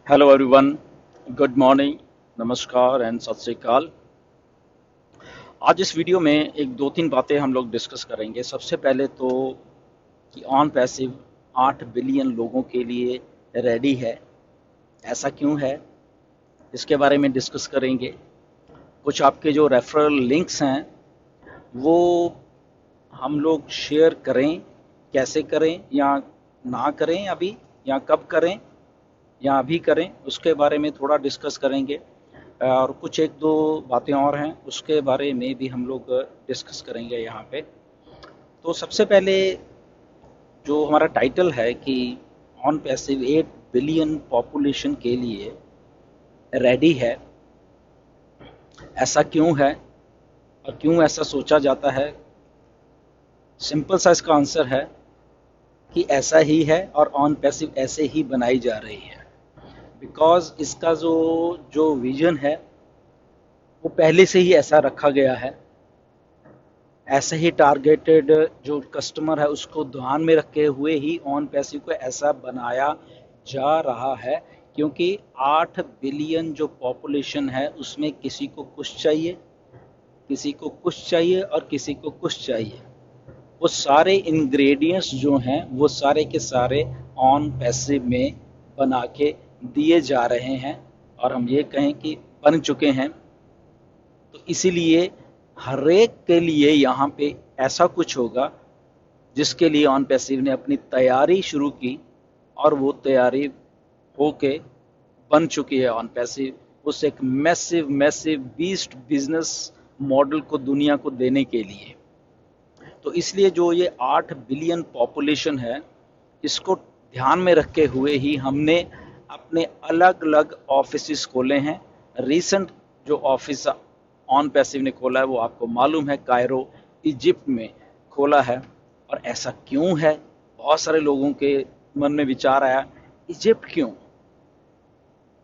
Hello everyone, good morning, नमस्कार and सत श्री अकाल। आज इस वीडियो में एक दो तीन बातें हम लोग डिस्कस करेंगे। सबसे पहले तो कि ऑन पैसिव 8 बिलियन लोगों के लिए रेडी है, ऐसा क्यों है, इसके बारे में डिस्कस करेंगे। कुछ आपके जो रेफरल लिंक्स हैं वो हम लोग शेयर करें, कैसे करें या ना करें अभी, या कब करें या अभी करें, उसके बारे में थोड़ा डिस्कस करेंगे। और कुछ एक दो बातें और हैं, उसके बारे में भी हम लोग डिस्कस करेंगे यहाँ पे। तो सबसे पहले जो हमारा टाइटल है कि ऑन पैसिव 8 बिलियन पॉपुलेशन के लिए रेडी है, ऐसा क्यों है और क्यों ऐसा सोचा जाता है। सिंपल सा इसका आंसर है कि ऐसा ही है और ऑन पैसिव ऐसे ही बनाई जा रही है। बिकॉज इसका जो जो विजन है वो पहले से ही ऐसा रखा गया है, ऐसे ही टारगेटेड जो कस्टमर है उसको ध्यान में रखे हुए ही ऑन पैसिव को ऐसा बनाया जा रहा है। क्योंकि 8 बिलियन जो पॉपुलेशन है उसमें किसी को कुछ चाहिए, किसी को कुछ चाहिए और किसी को कुछ चाहिए। वो सारे इंग्रेडिएंट्स जो हैं वो सारे के सारे ऑन पैसिव में बना के दिए जा रहे हैं, और हम ये कहें कि बन चुके हैं। तो इसीलिए हर एक के लिए यहाँ पे ऐसा कुछ होगा जिसके लिए ऑन पैसिव ने अपनी तैयारी शुरू की, और वो तैयारी होके बन चुकी है ऑन पैसिव उस एक massive massive beast business model को दुनिया को देने के लिए। तो इसलिए जो ये 8 बिलियन पॉपुलेशन है इसको ध्यान में रखे हुए ही हमने अपने अलग अलग ऑफिस खोले हैं। रिसेंट जो ऑफिस ऑन पैसिव ने खोला है वो आपको मालूम है, कायरो इजिप्ट में खोला है। और ऐसा क्यों है, बहुत सारे लोगों के मन में विचार आया, इजिप्ट क्यों।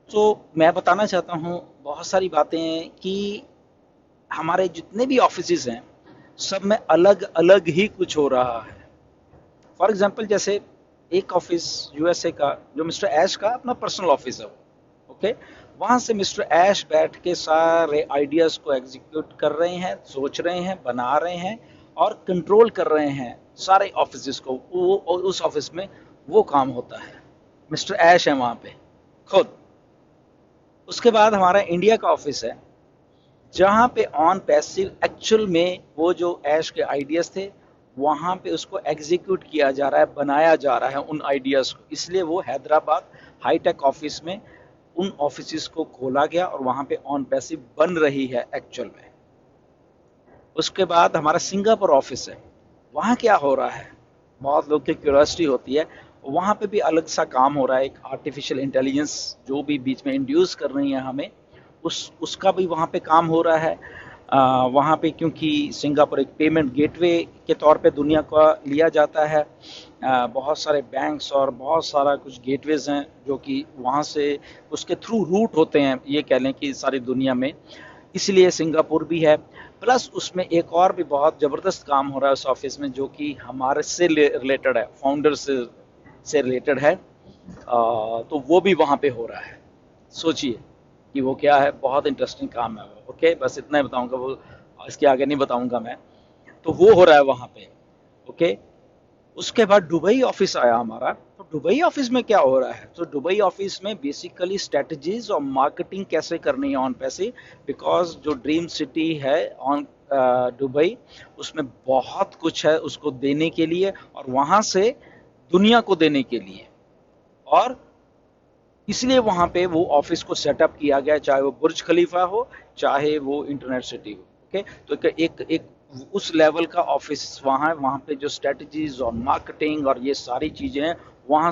तो मैं बताना चाहता हूँ बहुत सारी बातें कि हमारे जितने भी ऑफिस हैं सब में अलग अलग ही कुछ हो रहा है। फॉर एग्जाम्पल जैसे एक ऑफिस यूएसए का जो मिस्टर ऐश का अपना पर्सनल ऑफिस है, ओके, वहां से मिस्टर ऐश बैठ के सारे आइडियाज को एग्जीक्यूट कर रहे हैं, सोच रहे हैं, बना रहे हैं और कंट्रोल कर रहे हैं सारे ऑफिस को। वो उस ऑफिस में वो काम होता है, मिस्टर ऐश है वहां पे खुद। उसके बाद हमारा इंडिया का ऑफिस है जहां पे ऑन पैसिव एक्चुअल में वो जो ऐश के आइडियाज थे वहां पे उसको एग्जीक्यूट किया जा रहा है, बनाया जा रहा है उन आइडियाज को। इसलिए वो हैदराबाद हाईटेक ऑफिस में उन ऑफिस को खोला गया और वहां पे ऑन पैसिव बन रही है एक्चुअल में। उसके बाद हमारा सिंगापुर ऑफिस है, वहां क्या हो रहा है, बहुत लोग की क्यूरियोसिटी होती है। वहां पे भी अलग सा काम हो रहा है, एक आर्टिफिशियल इंटेलिजेंस जो भी बीच में इंड्यूस कर रही है हमें, उसका भी वहाँ पे काम हो रहा है। वहाँ पे क्योंकि सिंगापुर एक पेमेंट गेटवे के तौर पे दुनिया का लिया जाता है। बहुत सारे बैंक्स और बहुत सारा कुछ गेटवेज हैं जो कि वहाँ से उसके थ्रू रूट होते हैं, ये कह लें कि सारी दुनिया में, इसलिए सिंगापुर भी है। प्लस उसमें एक और भी बहुत ज़बरदस्त काम हो रहा है उस ऑफिस में जो कि हमारे से रिलेटेड है, फाउंडर से रिलेटेड है। तो वो भी वहाँ पे हो रहा है। सोचिए कि वो क्या है, बहुत इंटरेस्टिंग काम है वो। ओके, बस इतना ही बताऊंगा, वो इसके आगे नहीं बताऊंगा मैं। तो वो हो रहा है वहाँ पे। ओके, उसके बाद दुबई ऑफिस आया हमारा। तो दुबई ऑफिस में क्या हो रहा है, तो दुबई ऑफिस में बेसिकली स्ट्रेटजीज और मार्केटिंग कैसे करनी है ऑन पैसे। बिकॉज जो ड्रीम सिटी है ऑन दुबई, उसमें बहुत कुछ है उसको देने के लिए और वहां से दुनिया को देने के लिए। और इसलिए वहां पे वो ऑफिस को सेटअप किया गया, चाहे वो बुर्ज खलीफा हो चाहे वो इंटरनेट सिटी हो। ओके, तो एक उस लेवल का ऑफिस वहां है, वहां पे जो स्ट्रेटजीज और मार्केटिंग और ये सारी चीजें हैं वहां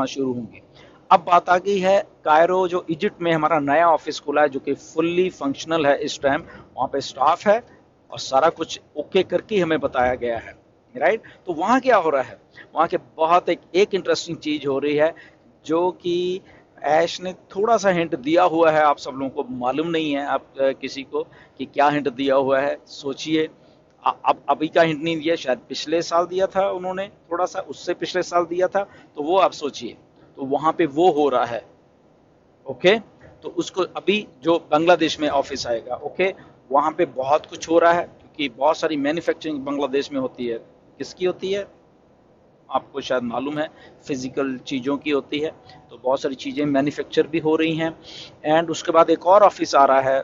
शुरू होंगी। अब बात आ गई है कायरो जो इजिप्ट में हमारा नया ऑफिस खुला है जो कि फुल्ली फंक्शनल है इस टाइम। वहां पे स्टाफ है और सारा कुछ ओके करके हमें बताया गया है, राइट। तो वहां क्या हो रहा है, वहां के बहुत एक इंटरेस्टिंग चीज हो रही है जो कि ऐश ने थोड़ा सा हिंट दिया हुआ है, आप सब लोगों को मालूम नहीं है, आप किसी को कि क्या हिंट दिया हुआ है। सोचिए, अब अभी का हिंट नहीं दिया, शायद पिछले साल दिया था उन्होंने, थोड़ा सा उससे पिछले साल दिया था। तो वो आप सोचिए, तो वहां पे वो हो रहा है ओके। तो उसको अभी जो बांग्लादेश में ऑफिस आएगा, ओके, वहाँ पे बहुत कुछ हो रहा है क्योंकि बहुत सारी मैन्युफैक्चरिंग बांग्लादेश में होती है। किसकी होती है आपको शायद मालूम है, फिजिकल चीज़ों की होती है। तो बहुत सारी चीज़ें मैन्युफैक्चर भी हो रही हैं। एंड उसके बाद एक और ऑफिस आ रहा है,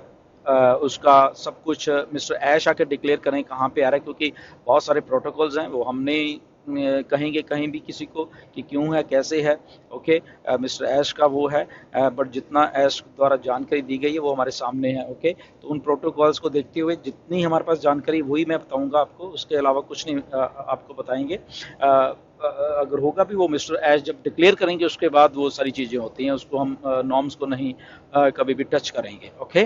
उसका सब कुछ मिस्टर ऐश आके डिक्लेयर करें कहाँ पे आ रहा है, क्योंकि बहुत सारे प्रोटोकॉल्स हैं वो हमने कहेंगे कहीं भी किसी को कि क्यों है कैसे है। ओके, मिस्टर ऐश का वो है, बट जितना ऐश द्वारा जानकारी दी गई है वो हमारे सामने है। ओके, तो उन प्रोटोकॉल्स को देखते हुए जितनी हमारे पास जानकारी वही मैं बताऊंगा आपको, उसके अलावा कुछ नहीं आपको बताएंगे। अगर होगा भी वो मिस्टर ऐश जब डिक्लेयर करेंगे उसके बाद वो सारी चीज़ें होती हैं, उसको हम नॉर्म्स को नहीं कभी भी टच करेंगे। ओके,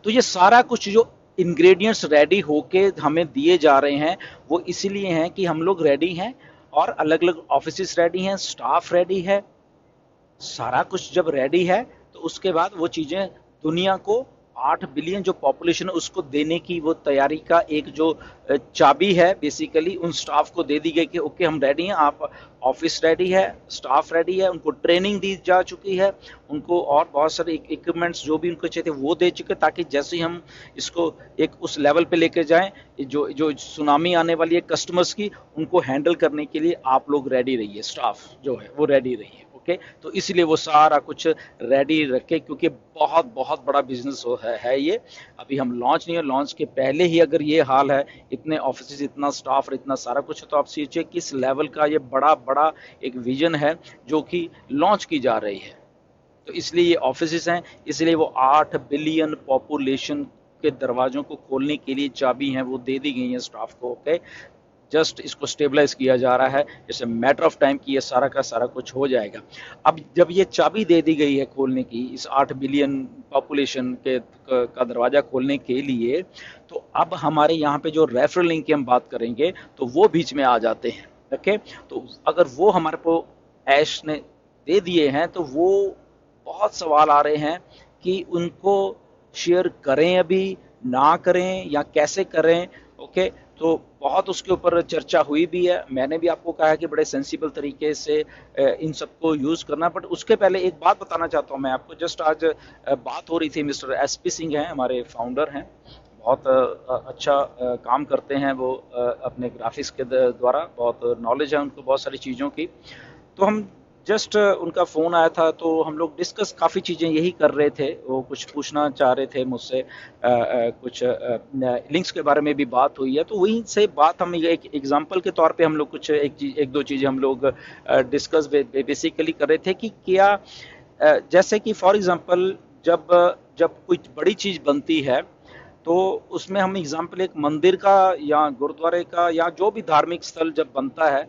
तो ये सारा कुछ जो इंग्रेडिएंट्स रेडी होके हमें दिए जा रहे हैं वो इसीलिए हैं कि हम लोग रेडी हैं और अलग अलग ऑफिस रेडी हैं, स्टाफ रेडी है, सारा कुछ जब रेडी है तो उसके बाद वो चीज़ें दुनिया को 8 बिलियन जो पॉपुलेशन है उसको देने की वो तैयारी का एक जो चाबी है बेसिकली उन स्टाफ को दे दी गई कि ओके हम रेडी हैं, आप ऑफिस रेडी है, स्टाफ रेडी है, उनको ट्रेनिंग दी जा चुकी है, उनको और बहुत सारे इक्विपमेंट्स जो भी उनको चाहिए थे वो दे चुके, ताकि जैसे ही हम इसको एक उस लेवल पे लेके जाएं, जो जो सुनामी आने वाली है कस्टमर्स की, उनको हैंडल करने के लिए आप लोग रेडी रहिए, स्टाफ जो है वो रेडी रहिए। ओके, तो इसलिए वो सारा कुछ रेडी रखे क्योंकि बहुत बहुत बड़ा बिजनेस है ये। अभी हम लॉन्च नहीं है, लॉन्च के पहले ही अगर ये हाल है, इतने ऑफिस, इतना स्टाफ और इतना सारा कुछ है, तो आप सोचिए किस लेवल का ये बड़ा बड़ा एक विजन है जो कि लॉन्च की जा रही है। तो इसलिए ये ऑफिस हैं, इसलिए वो 8 बिलियन पॉपुलेशन के दरवाजों को खोलने के लिए चाबी हैं वो दे दी गई है स्टाफ को। ओके, जस्ट इसको स्टेबलाइज किया जा रहा है, जैसे मैटर ऑफ टाइम की ये सारा का सारा कुछ हो जाएगा। अब जब ये चाबी दे दी गई है खोलने की, इस 8 बिलियन पॉपुलेशन के का दरवाजा खोलने के लिए, तो अब हमारे यहाँ पे जो रेफरल लिंक की हम बात करेंगे तो वो बीच में आ जाते हैं। ओके, तो अगर वो हमारे को ऐश ने दे दिए हैं तो वो बहुत सवाल आ रहे हैं कि उनको शेयर करें अभी, ना करें या कैसे करें। ओके, तो बहुत उसके ऊपर चर्चा हुई भी है, मैंने भी आपको कहा है कि बड़े सेंसिबल तरीके से इन सबको यूज़ करना। बट उसके पहले एक बात बताना चाहता हूँ मैं आपको। जस्ट आज बात हो रही थी, मिस्टर एसपी सिंह हैं हमारे फाउंडर हैं, बहुत अच्छा काम करते हैं वो, अपने ग्राफिक्स के द्वारा बहुत नॉलेज है उनको बहुत सारी चीज़ों की। तो हम जस्ट उनका फ़ोन आया था तो हम लोग डिस्कस काफ़ी चीज़ें यही कर रहे थे, वो कुछ पूछना चाह रहे थे मुझसे, कुछ लिंक्स के बारे में भी बात हुई है, तो वहीं से बात हम एक एग्जांपल के तौर पे हम लोग कुछ एक दो चीज़ें हम लोग डिस्कस बेसिकली कर रहे थे कि क्या जैसे कि फॉर एग्जांपल जब जब कोई बड़ी चीज़ बनती है तो उसमें हम एग्जांपल एक मंदिर का या गुरुद्वारे का या जो भी धार्मिक स्थल जब बनता है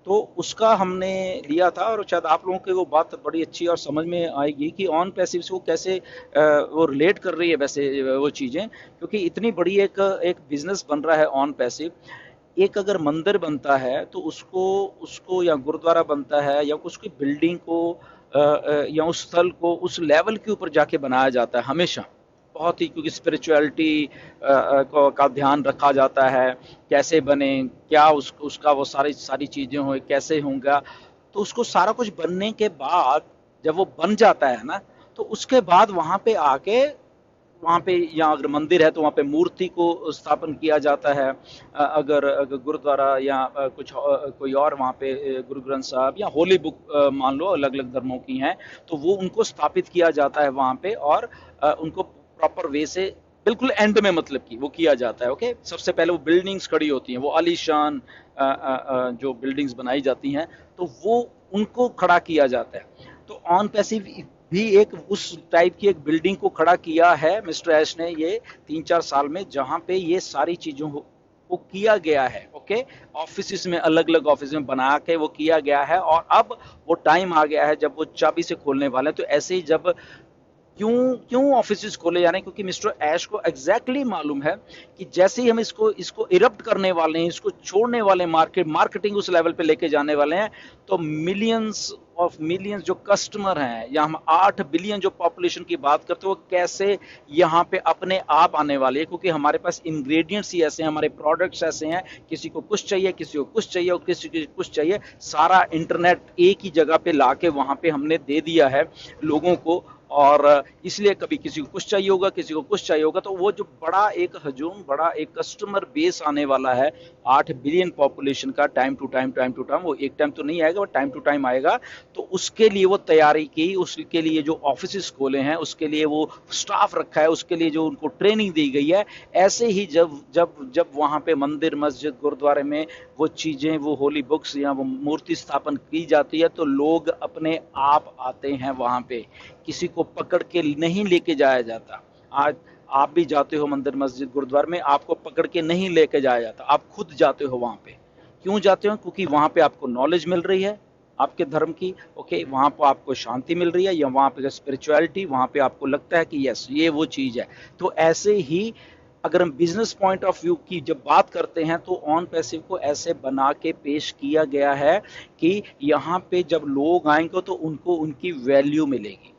तो उसका हमने लिया था, और शायद आप लोगों की वो बात बड़ी अच्छी और समझ में आएगी कि ऑन पैसिव से वो कैसे वो रिलेट कर रही है वैसे वो चीज़ें, क्योंकि इतनी बड़ी एक एक बिजनेस बन रहा है ऑन पैसिव। एक अगर मंदिर बनता है तो उसको उसको या गुरुद्वारा बनता है या उसकी बिल्डिंग को या उस स्थल को उस लेवल के ऊपर जाके बनाया जाता है हमेशा, बहुत ही, क्योंकि स्पिरिचुअलिटी का ध्यान रखा जाता है, कैसे बने, क्या उसका वो सारी सारी चीज़ें हो कैसे होंगे। तो उसको सारा कुछ बनने के बाद जब वो बन जाता है ना, तो उसके बाद वहाँ पे आके वहाँ पे, या अगर मंदिर है तो वहाँ पे मूर्ति को स्थापन किया जाता है, अगर गुरुद्वारा या कुछ कोई और वहाँ पे गुरु ग्रंथ साहब या होली बुक मान लो अलग अलग धर्मों की हैं, तो वो उनको स्थापित किया जाता है वहाँ पे, और उनको प्रॉपर वे से बिल्कुल एंड में मतलब कि वो किया जाता है। ओके, सबसे पहले वो बिल्डिंग्स खड़ी होती हैं, वो आलीशान जो बिल्डिंग्स बनाई जाती हैं तो वो उनको खड़ा किया जाता है। तो ऑन पैसिव भी एक उस टाइप की एक बिल्डिंग को खड़ा किया है मिस्टर ऐश ने ये 3-4 साल में, जहां पे ये सारी चीजों को किया गया है। ओके, ऑफिस में अलग अलग ऑफिस में बना के वो किया गया है, और अब वो टाइम आ गया है जब वो चाबी से खोलने वाले हैं। तो ऐसे ही जब क्यों क्यों ऑफिस खोले जा रहे हैं, क्योंकि मिस्टर ऐश को एग्जैक्टली मालूम है कि जैसे ही हम इसको इसको इरप्ट करने वाले हैं, इसको छोड़ने वाले, मार्केटिंग उस लेवल पे लेके जाने वाले हैं, तो मिलियंस ऑफ मिलियंस जो कस्टमर हैं, या हम 8 बिलियन जो पॉपुलेशन की बात करते हैं, वो कैसे यहाँ पे अपने आप आने वाले हैं, क्योंकि हमारे पास इंग्रेडिएंट्स ही ऐसे हैं, हमारे प्रोडक्ट्स ऐसे हैं, किसी को कुछ चाहिए, किसी को कुछ चाहिए और किसी को कुछ चाहिए, सारा इंटरनेट एक ही जगह पे लाके वहाँ पे हमने दे दिया है लोगों को। और इसलिए कभी किसी को कुछ चाहिए होगा, किसी को कुछ चाहिए होगा, तो वो जो बड़ा एक हजूम, बड़ा एक कस्टमर बेस आने वाला है 8 बिलियन पॉपुलेशन का, टाइम टू टाइम, वो एक टाइम तो नहीं आएगा, वो टाइम टू टाइम आएगा। तो उसके लिए वो तैयारी की, उसके लिए जो ऑफिस खोले हैं, उसके लिए वो स्टाफ रखा है, उसके लिए जो उनको ट्रेनिंग दी गई है। ऐसे ही जब जब जब वहाँ पे मंदिर, मस्जिद, गुरुद्वारे में वो चीज़ें, वो होली बुक्स या वो मूर्ति स्थापन की जाती है, तो लोग अपने आप आते हैं वहाँ पे, किसी को पकड़ के नहीं लेके जाया जाता। आज आप भी जाते हो मंदिर, मस्जिद, गुरुद्वारे में, आपको पकड़ के नहीं लेके जाया जाता, आप खुद जाते हो वहाँ पे। क्यों जाते हो? क्योंकि वहाँ पे आपको नॉलेज मिल रही है आपके धर्म की, ओके, वहाँ पर आपको शांति मिल रही है, या वहाँ पे स्पिरिचुअलिटी, वहाँ पे आपको लगता है कि यस ये वो चीज़ है। तो ऐसे ही अगर हम बिजनेस पॉइंट ऑफ व्यू की जब बात करते हैं, तो ऑन पैसिव को ऐसे बना के पेश किया गया है कि यहाँ पे जब लोग आएंगे तो उनको उनकी वैल्यू मिलेगी,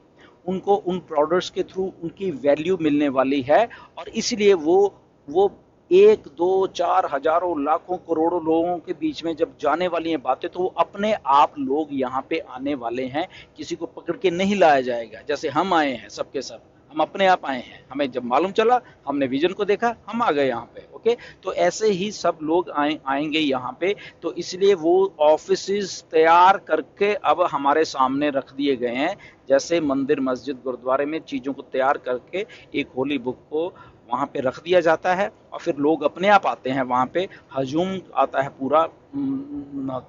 उनको उन प्रोडक्ट्स के थ्रू उनकी वैल्यू मिलने वाली है। और इसलिए वो एक दो चार हजारों लाखों करोड़ों लोगों के बीच में जब जाने वाली हैं बातें, तो वो अपने आप लोग यहाँ पे आने वाले हैं, किसी को पकड़ के नहीं लाया जाएगा। जैसे हम आए हैं सबके सब, हम अपने आप आए हैं, हमें जब मालूम चला, हमने विजन को देखा, हम आ गए यहाँ पे, ओके। तो ऐसे ही सब लोग आएंगे यहाँ पे। तो इसलिए वो ऑफिसेज तैयार करके अब हमारे सामने रख दिए गए हैं, जैसे मंदिर, मस्जिद, गुरुद्वारे में चीज़ों को तैयार करके एक होली बुक को वहाँ पे रख दिया जाता है, और फिर लोग अपने आप आते हैं वहाँ पे, हजूम आता है पूरा,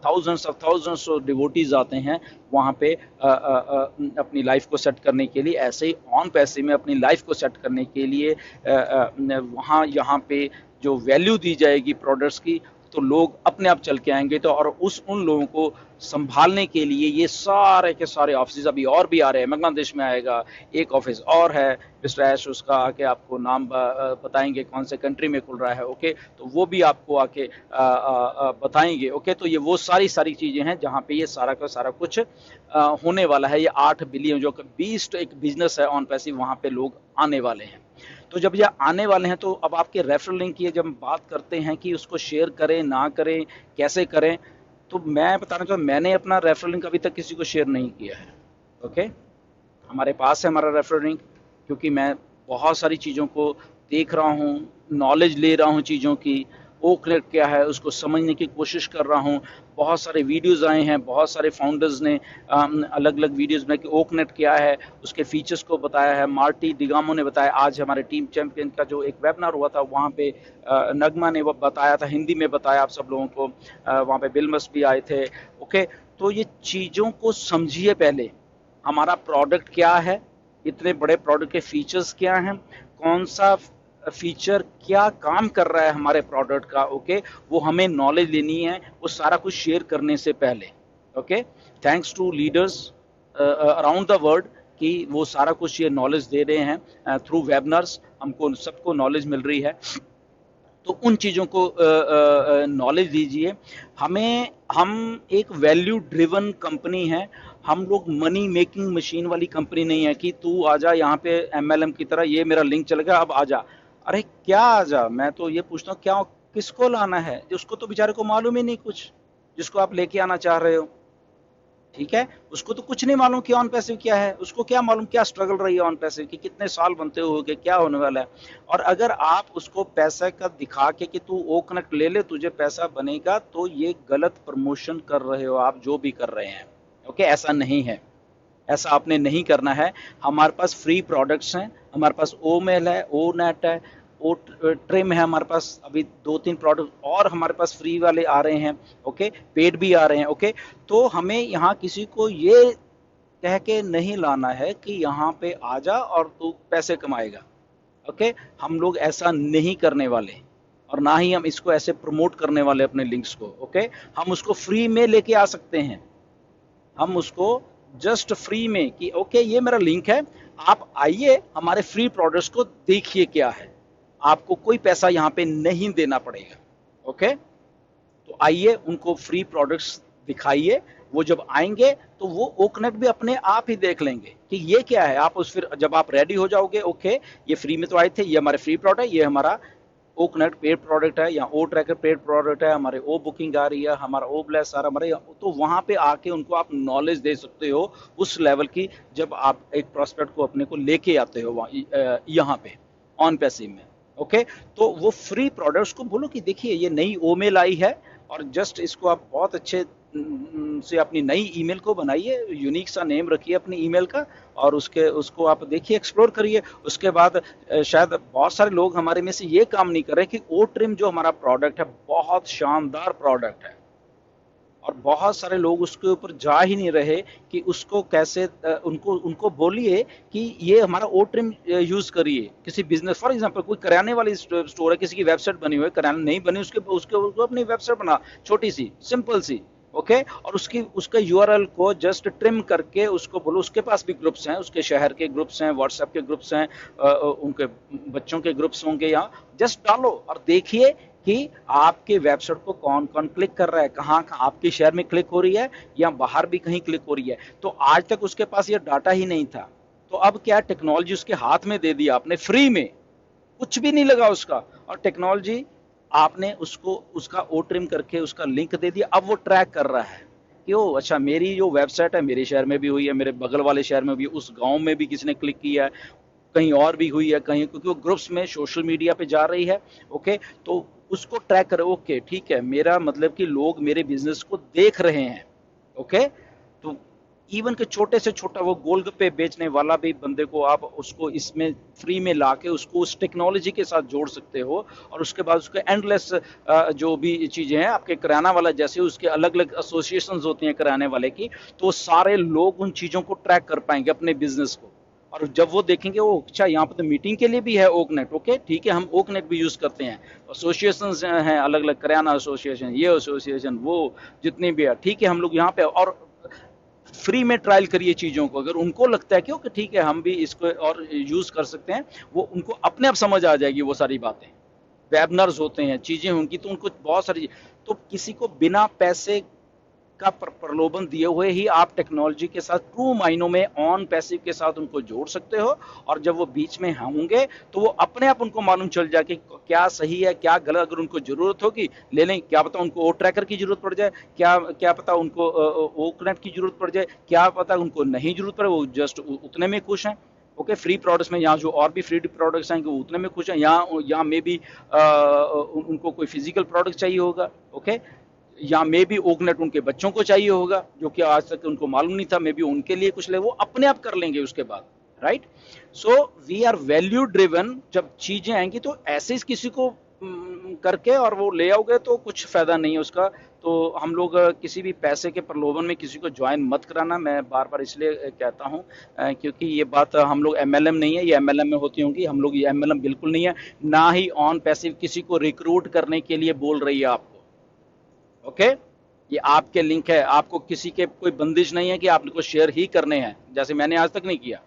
थाउजेंड्स ऑफ डिवोटीज आते हैं वहाँ पे अपनी लाइफ को सेट करने के लिए। ऐसे ही ऑन पैसे में अपनी लाइफ को सेट करने के लिए वहाँ यहाँ पे जो वैल्यू दी जाएगी प्रोडक्ट्स की, तो लोग अपने आप चल के आएंगे। तो और उन लोगों को संभालने के लिए ये सारे के सारे ऑफिस अभी और भी आ रहे हैं। बांग्लादेश में आएगा एक ऑफिस और है, मिस्टर ऐश उसका आके आपको नाम बताएंगे कौन से कंट्री में खुल रहा है, ओके। तो वो भी आपको आके बताएंगे, ओके। तो ये वो सारी चीज़ें हैं जहाँ पे ये सारा का सारा कुछ होने वाला है। ये 8 बिलियन जो 20 एक बिजनेस है ऑन पैसिव, वहाँ पे लोग आने वाले हैं। तो जब ये आने वाले हैं, तो अब आपके रेफरल लिंक की जब हम बात करते हैं कि उसको शेयर करें ना करें, कैसे करें, तो मैं बताना चाहूँ, मैंने अपना रेफरल लिंक अभी तक किसी को शेयर नहीं किया है, ओके। हमारे पास है हमारा रेफरल लिंक, क्योंकि मैं बहुत सारी चीज़ों को देख रहा हूँ, नॉलेज ले रहा हूँ चीज़ों की, ओकनेट क्या है उसको समझने की कोशिश कर रहा हूँ। बहुत सारे वीडियोस आए हैं, बहुत सारे फाउंडर्स ने अलग अलग वीडियोस में कि ओकनेट क्या है, उसके फीचर्स को बताया है। मार्टी डिगामो ने बताया, आज हमारे टीम चैंपियन का जो एक वेबिनार हुआ था वहाँ पे नगमा ने वो बताया था, हिंदी में बताया आप सब लोगों को, वहाँ पे बिलमस भी आए थे, ओके। तो ये चीज़ों को समझिए पहले, हमारा प्रोडक्ट क्या है, इतने बड़े प्रोडक्ट के फीचर्स क्या हैं, कौन सा फीचर क्या काम कर रहा है हमारे प्रोडक्ट का, ओके। वो हमें नॉलेज लेनी है, वो सारा कुछ शेयर करने से पहले, okay. Thanks to leaders around the world कि वो सारा कुछ ये नॉलेज दे रहे हैं थ्रू वेबिनार्स, हमको सबको नॉलेज मिल रही है। तो उन चीज़ों को नॉलेज दीजिए हमें। हम एक वैल्यू ड्रिवन कंपनी है, हम लोग मनी मेकिंग मशीन वाली कंपनी नहीं है कि तू आजा यहाँ पे एमएलएम की तरह, ये मेरा लिंक चल गया अब आजा। अरे क्या आजा, मैं तो ये पूछता हूँ क्या, किसको लाना है, उसको तो बेचारे को मालूम ही नहीं कुछ, जिसको आप लेके आना चाह रहे हो, ठीक है। उसको तो कुछ नहीं मालूम कि ऑन पैसिव क्या है, उसको क्या मालूम क्या स्ट्रगल रही है ऑन पैसिव की, कितने साल बनते हो गए, क्या होने वाला है। और अगर आप उसको पैसा का दिखा के कि तू ओ कनेक्ट ले ले तुझे पैसा बनेगा, तो ये गलत प्रमोशन कर रहे हो आप जो भी कर रहे हैं, ओके। ऐसा नहीं है, ऐसा आपने नहीं करना है। हमारे पास फ्री प्रोडक्ट्स हैं, हमारे पास ओ मेल है, ओ नेट है, ओ ट्रिम है, हमारे पास अभी 2-3 प्रोडक्ट और हमारे पास फ्री वाले आ रहे हैं, ओके, पेड भी आ रहे हैं, ओके। तो हमें यहाँ किसी को ये कह के नहीं लाना है कि यहाँ पे आ जा और तू पैसे कमाएगा, ओके। हम लोग ऐसा नहीं करने वाले, और ना ही हम इसको ऐसे प्रमोट करने वाले अपने लिंक्स को, ओके। हम उसको फ्री में लेके आ सकते हैं, हम उसको जस्ट फ्री में कि ओके ये मेरा लिंक है, आप आइए हमारे फ्री प्रोडक्ट्स को देखिए क्या है, आपको कोई पैसा यहाँ पे नहीं देना पड़ेगा, ओके। तो आइए उनको फ्री प्रोडक्ट्स दिखाइए, वो जब आएंगे तो वो ओकनेट भी अपने आप ही देख लेंगे कि ये क्या है। आप उस फिर जब आप रेडी हो जाओगे, ओके ये फ्री में तो आए थे, ये हमारे फ्री प्रोडक्ट है, ये हमारा ओ कनेक्ट पेड प्रोडक्ट है या ओ ट्रैकर पेड प्रोडक्ट है, हमारे ओ बुकिंग आ रही है, हमारा ओ ब्लेस आ रहा है हमारे, तो वहां पे आके उनको आप नॉलेज दे सकते हो उस लेवल की, जब आप एक प्रोस्पेक्ट को अपने को लेके आते हो यहाँ पे ऑन पैसिव में। ओके, तो वो फ्री प्रोडक्ट्स को बोलो कि देखिए ये नई ओमेल आई है, और जस्ट इसको आप बहुत अच्छे से अपनी नई ईमेल को बनाइए, यूनिक सा नेम रखिए अपनी ईमेल का, और उसको आप देखिए, एक्सप्लोर करिए। उसके बाद शायद बहुत सारे लोग हमारे में से ये काम नहीं कर रहे कि ओ ट्रिम जो हमारा प्रोडक्ट है बहुत शानदार प्रोडक्ट है, और बहुत सारे लोग उसके ऊपर जा ही नहीं रहे कि उसको कैसे उनको उनको बोलिए कि ये हमारा ओ ट्रिम यूज करिए किसी बिजनेस, फॉर एग्जांपल कोई किराने वाली स्टोर है, किसी की वेबसाइट बनी हुई है, किराना नहीं बनी, उसके उसके उसको अपनी वेबसाइट बना, छोटी सी सिंपल सी, ओके, और उसका यूआरएल को जस्ट ट्रिम करके उसको बोलो, उसके पास भी ग्रुप्स हैं, उसके शहर के ग्रुप्स हैं, व्हाट्सएप के ग्रुप्स हैं, उनके बच्चों के ग्रुप्स होंगे, यहाँ जस्ट डालो और देखिए कि आपके वेबसाइट को कौन कौन क्लिक कर रहा है, कहाँ कहाँ आपके शहर में क्लिक हो रही है या बाहर भी कहीं क्लिक हो रही है। तो आज तक उसके पास ये डाटा ही नहीं था, तो अब क्या टेक्नोलॉजी उसके हाथ में दे दिया आपने फ्री में, कुछ भी नहीं लगा उसका, और टेक्नोलॉजी आपने उसको उसका ओ ट्रिम करके उसका लिंक दे दिया। अब वो ट्रैक कर रहा है कि ओ अच्छा, मेरी जो वेबसाइट है मेरे शहर में भी हुई है, मेरे बगल वाले शहर में भी, उस गांव में भी किसी ने क्लिक किया है, कहीं और भी हुई है कहीं, क्योंकि वो ग्रुप्स में सोशल मीडिया पे जा रही है। ओके, तो उसको ट्रैक करो, ओके ठीक है, मेरा मतलब कि लोग मेरे बिजनेस को देख रहे हैं। ओके, तो इवन के छोटे से छोटा वो गोलगप्पे बेचने वाला भी बंदे को आप उसको इसमें फ्री में लाके उसको उस टेक्नोलॉजी के साथ जोड़ सकते हो, और उसके बाद उसके एंडलेस जो भी चीजें हैं, आपके किराना वाला जैसे उसके अलग अलग एसोसिएशंस होती हैं किराने वाले की, तो सारे लोग उन चीजों को ट्रैक कर पाएंगे अपने बिजनेस को। और जब वो देखेंगे वो अच्छा यहाँ पे तो मीटिंग के लिए भी है ओकनेट, ओके ठीक है, हम ओकनेट भी यूज करते हैं, एसोसिएशंस हैं अलग अलग, किराना एसोसिएशन, ये एसोसिएशन, वो जितनी भी है, ठीक है, हम लोग यहाँ पे, और फ्री में ट्रायल करिए चीजों को। अगर उनको लगता है कि ओके ठीक है हम भी इसको और यूज कर सकते हैं, वो उनको अपने आप समझ आ जाएगी वो सारी बातें। वेबनर्स होते हैं, चीजें होंगी, तो उनको बहुत सारी, तो किसी को बिना पैसे का प्रलोभन दिए हुए ही आप टेक्नोलॉजी के साथ ट्रू मायनों में ऑन पैसिव के साथ उनको जोड़ सकते हो, और जब वो बीच में होंगे तो वो अपने आप उनको मालूम चल जाए कि क्या सही है क्या गलत। अगर उनको जरूरत होगी ले लें, क्या पता उनको ओ ट्रैकर की जरूरत पड़ जाए, क्या क्या पता उनको ओ कनेक्ट की जरूरत पड़ जाए, क्या पता उनको नहीं जरूरत पड़े, वो जस्ट उतने में खुश हैं। ओके, फ्री प्रोडक्ट्स में यहाँ जो और भी फ्री प्रोडक्ट्स हैं वो उतने में खुश हैं, यहाँ में भी उनको कोई फिजिकल प्रोडक्ट चाहिए होगा। ओके, या मे बी ओकनेट उनके बच्चों को चाहिए होगा जो कि आज तक उनको मालूम नहीं था, मे बी उनके लिए कुछ ले, वो अपने आप कर लेंगे उसके बाद, right. So we are value driven. जब चीजें आएंगी तो ऐसे ही किसी को करके और वो ले आओगे तो कुछ फायदा नहीं है उसका। तो हम लोग किसी भी पैसे के प्रलोभन में किसी को ज्वाइन मत कराना, मैं बार बार इसलिए कहता हूँ क्योंकि ये बात हम लोग एमएलएम नहीं है, ये एमएलएम में होती होंगी, हम लोग ये एमएलएम बिल्कुल नहीं है, ना ही ऑन पैसिव किसी को रिक्रूट करने के लिए बोल रही है आपको। ओके, ये आपके लिंक है, आपको किसी के कोई बंदिश नहीं है कि आपको शेयर ही करने हैं, जैसे मैंने आज तक नहीं किया।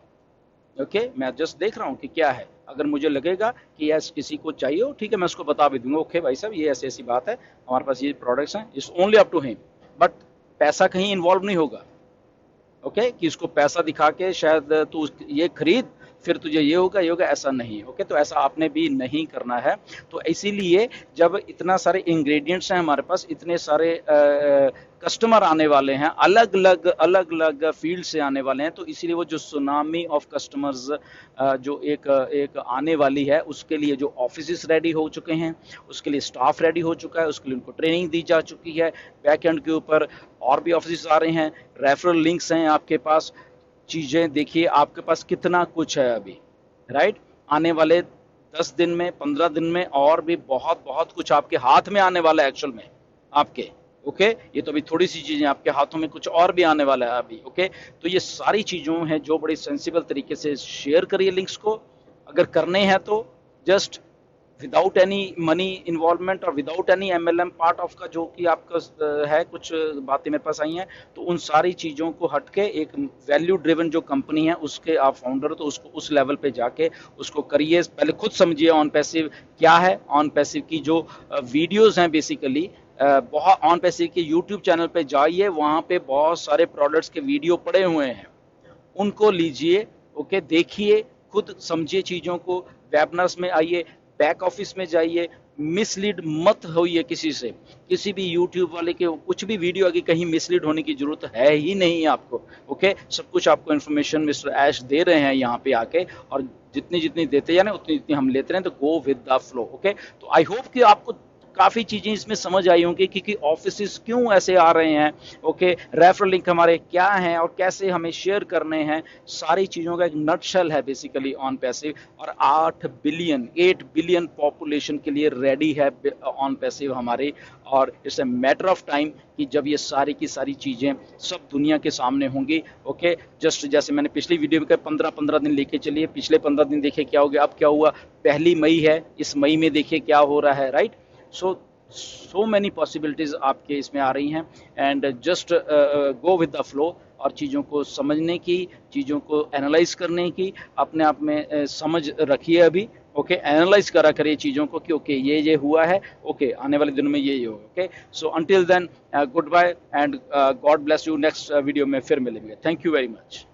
ओके, मैं जस्ट देख रहा हूँ कि क्या है, अगर मुझे लगेगा कि यस किसी को चाहिए हो, ठीक है, मैं उसको बता भी दूंगा, ओके भाई साहब ये ऐसी ऐसी बात है, हमारे पास ये प्रोडक्ट्स हैं, it's only up to him, but पैसा कहीं इन्वॉल्व नहीं होगा। ओके, कि उसको पैसा दिखा के शायद तू ये खरीद फिर तुझे ये होगा ये होगा, ऐसा नहीं। ओके, तो ऐसा आपने भी नहीं करना है। तो इसीलिए जब इतना सारे इंग्रेडिएंट्स हैं हमारे पास, इतने सारे कस्टमर आने वाले हैं, अलग अलग फील्ड से आने वाले हैं, तो इसीलिए वो जो सुनामी ऑफ कस्टमर्स जो एक आने वाली है, उसके लिए जो ऑफिस रेडी हो चुके हैं, उसके लिए स्टाफ रेडी हो चुका है, उसके लिए उनको ट्रेनिंग दी जा चुकी है, बैक एंड के ऊपर और भी ऑफिस आ रहे हैं, रेफरल लिंक्स हैं आपके पास, चीजें देखिए आपके पास कितना कुछ है अभी, राइट। आने वाले 10 दिन में 15 दिन में और भी बहुत बहुत कुछ आपके हाथ में आने वाला है एक्चुअल में आपके। ओके, ये तो अभी थोड़ी सी चीजें, आपके हाथों में कुछ और भी आने वाला है अभी। ओके, तो ये सारी चीजों हैं जो बड़ी सेंसिबल तरीके से शेयर करिए लिंक्स को, अगर करने हैं तो just without any money involvement और without any MLM part of का जो कि आपका है, कुछ बातें मेरे पास आई हैं, तो उन सारी चीज़ों को हटके एक वैल्यू ड्रिवन जो कंपनी है उसके आप फाउंडर हो, तो उसको उस लेवल पे जाके उसको करिए, पहले खुद समझिए ऑन पैसिव क्या है। ऑन पैसिव की जो वीडियोस हैं बेसिकली बहुत ऑन पैसे के यूट्यूब चैनल पे जाइए, वहाँ पे बहुत सारे प्रोडक्ट्स के वीडियो पड़े हुए हैं, उनको लीजिए, ओके, देखिए, खुद समझिए चीज़ों को, वेबनर्स में आइए, बैक ऑफिस में जाइए, मिसलीड मत होइए किसी से, किसी भी यूट्यूब वाले के कुछ भी वीडियो आगे कहीं मिसलीड होने की जरूरत है ही नहीं आपको, ओके। सब कुछ आपको इन्फॉर्मेशन मिस्टर ऐश दे रहे हैं यहाँ पे आके, और जितनी जितनी देते हैं ना उतनी जितनी हम लेते हैं, तो go with the flow, okay. तो आई होप कि आपको काफ़ी चीज़ें इसमें समझ आई होंगी कि ऑफिस क्यों ऐसे आ रहे हैं, ओके, रेफरल लिंक हमारे क्या हैं और कैसे हमें शेयर करने हैं, सारी चीज़ों का एक नटशेल है बेसिकली ऑन पैसिव। और 8 बिलियन पॉपुलेशन के लिए रेडी है ऑन पैसिव हमारे, और it's a matter of time कि जब ये सारी की सारी चीज़ें सब दुनिया के सामने होंगी, ओके। जस्ट जैसे मैंने पिछली वीडियो में कहा 15-15 दिन लेके चलिए, पिछले 15 दिन देखे क्या हो गया, अब क्या हुआ, 1 मई है, इस मई में देखिए क्या हो रहा है, राइट। सो मैनी पॉसिबिलिटीज आपके इसमें आ रही हैं, and just go with the flow, और चीज़ों को समझने की, चीज़ों को एनालाइज करने की अपने आप में समझ रखिए अभी, ओके। एनालाइज करा करिए चीज़ों को कि ओके ये हुआ है, ओके, आने वाले दिनों में ये होगा, okay. So until then goodbye and God bless you. Next video में फिर मिलेंगे। Thank you very much.